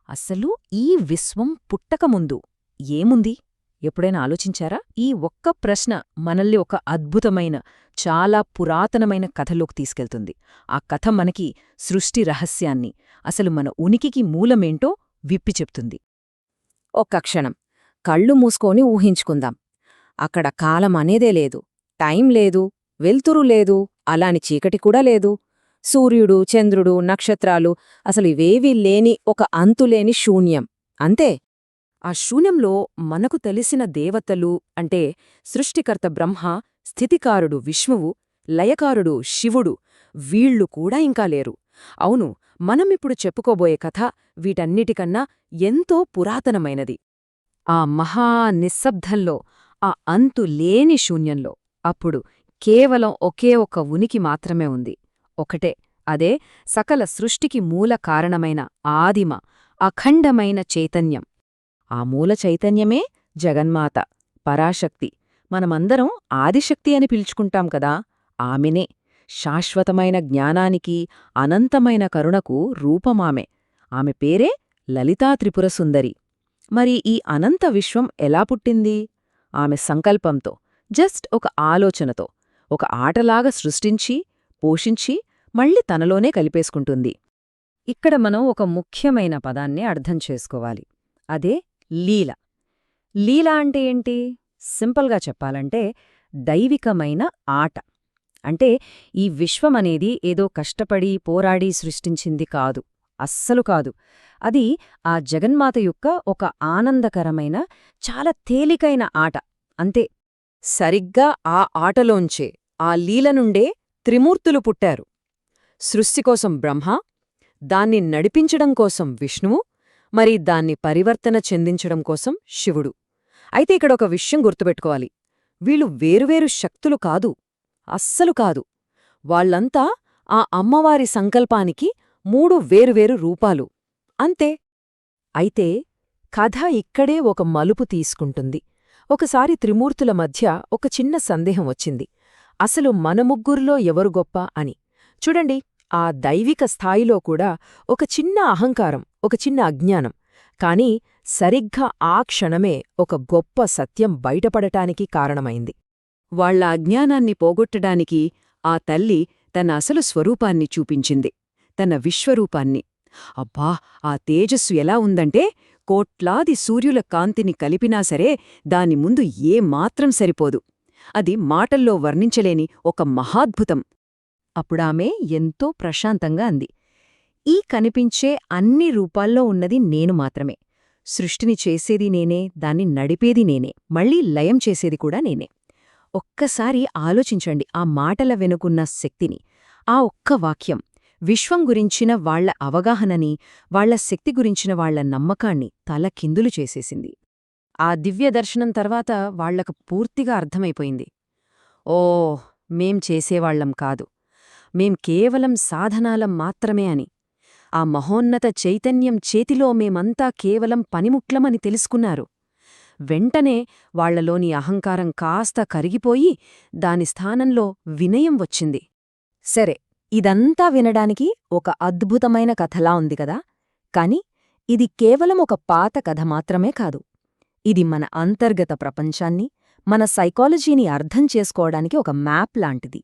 అసలు ఈ విశ్వం పుట్టకముందు ఏముంది? ఎప్పుడైనా ఆలోచించారా? ఈ ఒక్క ప్రశ్న మనల్ని ఒక అద్భుతమైన, చాలా పురాతనమైన కథలోకి తీసుకెళ్తుంది. ఆ కథ మనకి సృష్టి రహస్యాన్ని, అసలు మన ఉనికికి మూలమేంటో విప్పి చెప్తుంది. ఒక్క క్షణం కళ్ళు మూసుకొని ఊహించుకుందాం. అక్కడ కాలం అనేదే లేదు, టైం లేదు, వెల్తురు లేదు, అలాని చీకటి కూడా లేదు. సూర్యుడు, చంద్రుడు, నక్షత్రాలు అసలు ఇవేవీ లేని ఒక అంతులేని శూన్యం అంతే. ఆ శూన్యంలో మనకు తెలిసిన దేవతలు అంటే సృష్టికర్త బ్రహ్మ, స్థితికారుడు విష్ణువు, లయకారుడు శివుడు, వీళ్ళు కూడా ఇంకా లేరు. అవును, మనమిప్పుడు చెప్పుకోబోయే కథ వీటన్నిటికన్నా ఎంతో పురాతనమైనది. ఆ మహా నిశ్శబ్దంలో, ఆ అంతులేని శూన్యంలో అప్పుడు కేవలం ఒకే ఒక ఉనికి మాత్రమే ఉంది. ఒకటే, అదే సకల సృష్టికి మూల కారణమైన ఆదిమ, అఖండమైన చైతన్యం. ఆ మూల చైతన్యమే జగన్మాత, పరాశక్తి. మనమందరం ఆదిశక్తి అని పిలుచుకుంటాం కదా, ఆమెనే. శాశ్వతమైన జ్ఞానానికి, అనంతమైన కరుణకు రూపమామె. ఆమె పేరే లలితా త్రిపురసుందరి. మరి ఈ అనంత విశ్వం ఎలా పుట్టింది? ఆమె సంకల్పంతో, జస్ట్ ఒక ఆలోచనతో, ఒక ఆటలాగా సృష్టించి, పోషించి, మళ్ళీ తనలోనే కలిపేసుకుంటుంది. ఇక్కడ మనం ఒక ముఖ్యమైన పదాన్ని అర్థం చేసుకోవాలి. అదే లీల. లీల అంటే ఏంటి? సింపుల్గా చెప్పాలంటే దైవికమైన ఆట. అంటే ఈ విశ్వమనేది ఏదో కష్టపడి పోరాడి సృష్టించింది కాదు, అస్సలు కాదు. అది ఆ జగన్మాత యొక్క ఒక ఆనందకరమైన, చాలా తేలికైన ఆట అంతే. సరిగ్గా ఆ ఆటలోంచే, ఆ లీల నుండే త్రిమూర్తులు పుట్టారు. సృష్టికోసం బ్రహ్మ, దాన్ని నడిపించడం కోసం విష్ణువు, మరి దాన్ని పరివర్తన చెందించడం కోసం శివుడు. అయితే ఇక్కడొక విషయం గుర్తుపెట్టుకోవాలి. వీళ్ళు వేరువేరు శక్తులు కాదు, అస్సలు కాదు. వాళ్లంతా ఆ అమ్మవారి సంకల్పానికి మూడు వేరువేరు రూపాలు అంతే. అయితే కథ ఇక్కడే ఒక మలుపు తీసుకుంటుంది. ఒకసారి త్రిమూర్తుల మధ్య ఒక చిన్న సందేహం వచ్చింది. అసలు మన ముగ్గురిలో ఎవరు గొప్ప అని. చూడండి, ఆ దైవిక స్థాయిలో కూడా ఒక చిన్న అహంకారం, ఒక చిన్న అజ్ఞానం. కాని సరిగ్గా ఆ క్షణమే ఒక గొప్ప సత్యం బయటపడటానికి కారణమైంది. వాళ్ల అజ్ఞానాన్ని పోగొట్టడానికి ఆ తల్లి తన అసలు స్వరూపాన్ని చూపించింది, తన విశ్వరూపాన్ని. అబ్బా, ఆ తేజస్సు ఎలా ఉందంటే కోట్లాది సూర్యుల కాంతిని కలిపినా సరే దాని ముందు ఏమాత్రం సరిపోదు. అది మాటల్లో వర్ణించలేని ఒక మహాద్భుతం. అప్పుడామె ఎంతో ప్రశాంతంగా అంది, ఈ కనిపించే అన్ని రూపాల్లో ఉన్నది నేను మాత్రమే. సృష్టిని చేసేది నేనే, దాన్ని నడిపేది నేనే, మళ్లీ లయం చేసేది కూడా నేనే. ఒక్కసారి ఆలోచించండి ఆ మాటల వెనుకున్న శక్తిని. ఆ ఒక్క వాక్యం విశ్వం గురించిన వాళ్ల అవగాహనని, వాళ్ల శక్తి గురించిన వాళ్ల నమ్మకాన్ని తలకిందులు చేసేసింది. ఆ దివ్యదర్శనం తర్వాత వాళ్లకు పూర్తిగా అర్థమైపోయింది. ఓ, మేం చేసేవాళ్లం కాదు, మేం కేవలం సాధనాలం మాత్రమే అని. ఆ మహోన్నత చైతన్యం చేతిలో మేమంతా కేవలం పనిముట్లమని తెలుసుకున్నారు. వెంటనే వాళ్లలోని అహంకారం కాస్త కరిగిపోయి దాని స్థానంలో వినయం వచ్చింది. సరే, ఇదంతా వినడానికి ఒక అద్భుతమైన కథలా ఉంది కదా, కాని ఇది కేవలం ఒక పాత కథ మాత్రమే కాదు. ఇది మన అంతర్గత ప్రపంచాన్ని, మన సైకాలజీని అర్థం చేసుకోవడానికి ఒక మ్యాప్ లాంటిది.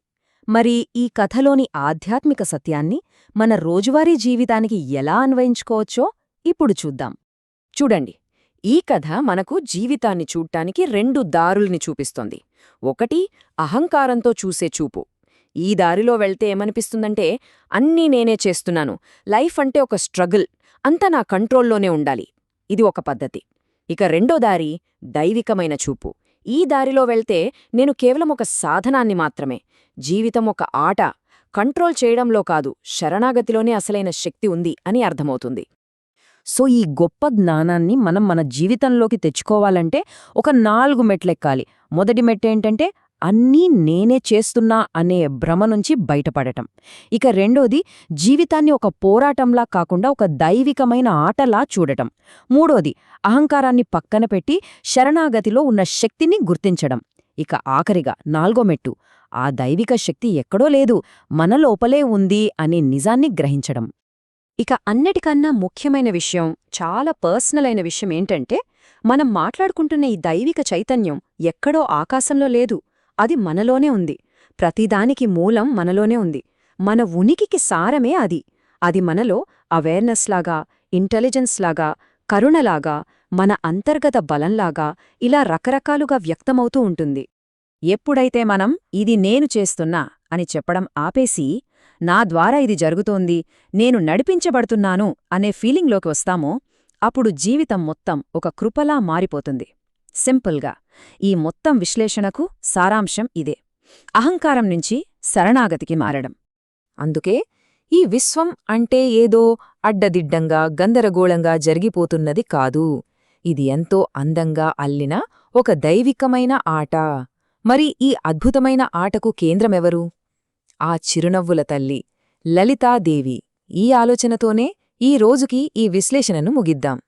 మరి ఈ కథలోని ఆధ్యాత్మిక సత్యాన్ని మన రోజువారీ జీవితానికి ఎలా అన్వయించుకోవచ్చో ఇప్పుడు చూద్దాం. చూడండి, ఈ కథ మనకు జీవితాన్ని చూడ్డానికి రెండు దారుల్ని చూపిస్తోంది. ఒకటి, అహంకారంతో చూసే చూపు. ఈ దారిలో వెళ్తే ఏమనిపిస్తుందంటే అన్నీ నేనే చేస్తున్నాను, లైఫ్ అంటే ఒక స్ట్రగుల్, అంతా నా కంట్రోల్లోనే ఉండాలి. ఇది ఒక పద్ధతి. ఇక రెండో దారి, దైవికమైన చూపు. ఈ దారిలో వెళ్తే నేను కేవలం ఒక సాధనాన్ని మాత్రమే, జీవితం ఒక ఆట, కంట్రోల్ చేయడంలో కాదు, శరణాగతిలోనే అసలైన శక్తి ఉంది అని అర్థమవుతుంది. సో ఈ గొప్ప జ్ఞానాన్ని మనం మన జీవితంలోకి తెచ్చుకోవాలంటే ఒక 4 మెట్లెక్కాలి. మొదటి మెట్టేంటంటే అన్నీ నేనే చేస్తున్నా అనే భ్రమ నుంచి బయటపడటం. ఇక రెండోది, జీవితాన్ని ఒక పోరాటంలా కాకుండా ఒక దైవికమైన ఆటలా చూడటం. మూడోది, అహంకారాన్ని పక్కన పెట్టి శరణాగతిలో ఉన్న శక్తిని గుర్తించడం. ఇక ఆఖరిగా 4వ మెట్టు, ఆ దైవిక శక్తి ఎక్కడో లేదు, మన లోపలే ఉంది అనే నిజాన్ని గ్రహించడం. ఇక అన్నిటికన్నా ముఖ్యమైన విషయం, చాలా పర్సనల్ అయిన విషయం ఏంటంటే, మనం మాట్లాడుకుంటున్న ఈ దైవిక చైతన్యం ఎక్కడో ఆకాశంలో లేదు, అది మనలోనే ఉంది. ప్రతిదానికి మూలం మనలోనే ఉంది. మన ఉనికికి సారమే అది. అది మనలో అవేర్నెస్ లాగా, ఇంటెలిజెన్స్ లాగా, కరుణలాగా, మన అంతర్గత బలంలాగా ఇలా రకరకాలుగా వ్యక్తమవుతూ ఉంటుంది. ఎప్పుడైతే మనం ఇది నేను చేస్తున్నా అని చెప్పడం ఆపేసి, నా ద్వారా ఇది జరుగుతోంది, నేను నడిపించబడుతున్నాను అనే ఫీలింగ్లోకి వస్తామో, అప్పుడు జీవితం మొత్తం ఒక కృపలా మారిపోతుంది. సింపుల్గా ఈ మొత్తం విశ్లేషణకు సారాంశం ఇదే: అహంకారం నుంచి శరణాగతికి మారడం. అందుకే ఈ విశ్వం అంటే ఏదో అడ్డదిడ్డంగా గందరగోళంగా జరిగిపోతున్నది కాదు. ఇది ఎంతో అందంగా అల్లిన ఒక దైవికమైన ఆట. మరి ఈ అద్భుతమైన ఆటకు కేంద్రమెవరు? ఆ చిరునవ్వుల తల్లి లలితాదేవి. ఈ ఆలోచనతోనే ఈ రోజుకి ఈ విశ్లేషణను ముగిద్దాం.